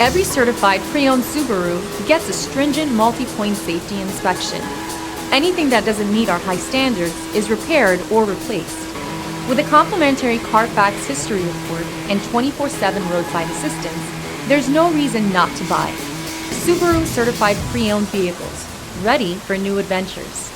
Every certified pre-owned Subaru gets a stringent multi-point safety inspection. Anything that doesn't meet our high standards is repaired or replaced. With a complimentary Carfax history report and 24/7 roadside assistance, there's no reason not to buy. Subaru certified pre-owned vehicles, ready for new adventures.